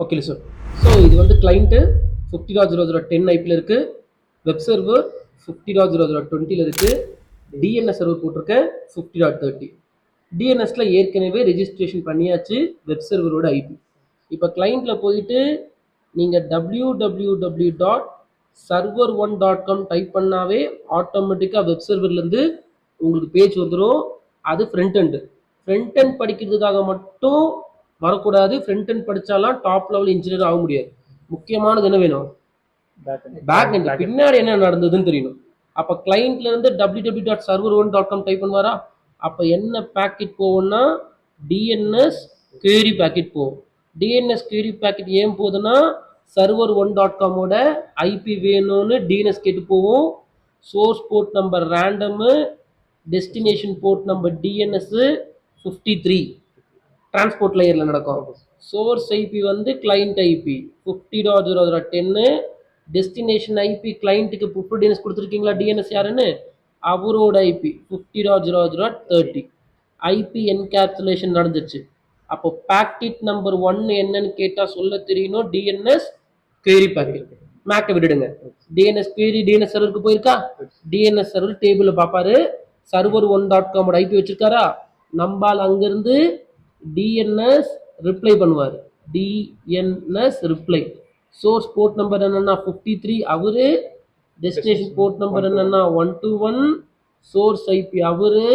Okay sir. So இது வந்து client 50.0010 ஐபியில் இருக்குது. வெப் சர்வர் 50.0020 இருக்குது. டிஎன்எஸ் சர்வர் போட்டிருக்கேன் 50.30. டிஎன்எஸ்ல ஏற்கனவே ரெஜிஸ்ட்ரேஷன் பண்ணியாச்சு வெப் சர்வரோட ஐபி. இப்போ கிளைண்ட்டில் போயிட்டு நீங்கள் www.server1.com டைப் பண்ணாவே ஆட்டோமேட்டிக்காக வெப் சர்வர்லேருந்து உங்களுக்கு பேஜ் வந்துடும். அது ஃப்ரண்ட் எண்ட் படிக்கிறதுக்காக மட்டும் வரக்கூடாது. ஃப்ரண்ட் எண்ட் படித்தாலாம் டாப் லெவல் இன்ஜினியர் ஆக முடியாது. முக்கியமானது என்ன வேணும்? Back end. பின்னாடி என்ன நடந்ததுன்னு தெரியணும். அப்போ கிளைண்ட்லேருந்து www.server1.com டைப் பண்ணுவாரா? அப்போ என்ன பேக்கெட் போகும்னா டிஎன்எஸ் query பேக்கெட் போகும். டிஎன்எஸ் query பேக்கெட் ஏன் போகுதுன்னா server1.com ஐபி வேணும்னு டிஎன்எஸ் கேட்டு போகும். Source port number random, destination port number DNS 53 transport லேயரில் நடக்கும். சோர்ஸ் ஐபி வந்து கிளைண்ட் ஐபி 50.0010. டெஸ்டினேஷன் ஐபி கிளைண்ட்டுக்கு புட்டு டிஎன்எஸ் கொடுத்துருக்கீங்களா? டிஎன்எஸ் யாருன்னு அவரோட ஐபி 50.0030. ஐபி என்கேப்சுலேஷன் நடந்துச்சு. அப்போ பேக்கெட் நம்பர் 1 என்னன்னு கேட்டால் சொல்ல தெரியணும். DNS query packet. மேக்கை விட்டுடுங்க. டிஎன்எஸ் query டிஎன்எஸ் சர்வருக்கு போயிருக்கா? டிஎன்எஸ் சர்வர் டேபிளில் பார்ப்பாரு. server1.com IP வச்சிருக்காரா? நம்பால் அங்கிருந்து டிஎன்எஸ் ரிப்ளை பண்ணுவார். DNS reply. Source port number என்னன்னா 53 அவரு. டெஸ்டினேஷன் போர்ட் நம்பர் என்னன்னா 121. சோர்ஸ் ஐபி அவரு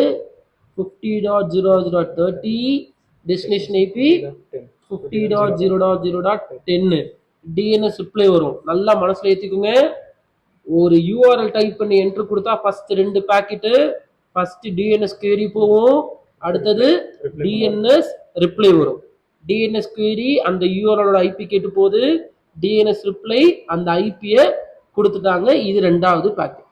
50.0030. Destination IP 50.0010. டிஎன்எஸ் ரிப்ளை வரும். நல்லா மனசுல ஏற்றிக்குங்க. ஒரு யூஆர்எல் டைப் பண்ணி என்ட்ரு கொடுத்தா first 2 packet. First DNS query போகும், அடுத்தது டிஎன்எஸ் ரிப்ளை வரும். டிஎன்எஸ் query அந்த யூஆர்எலோட ஐபி கேட்டு போகுது. டிஎன்எஸ் ரிப்ளை அந்த ஐபியை கொடுத்துட்டாங்க. இது 2வது பேக்கெட்.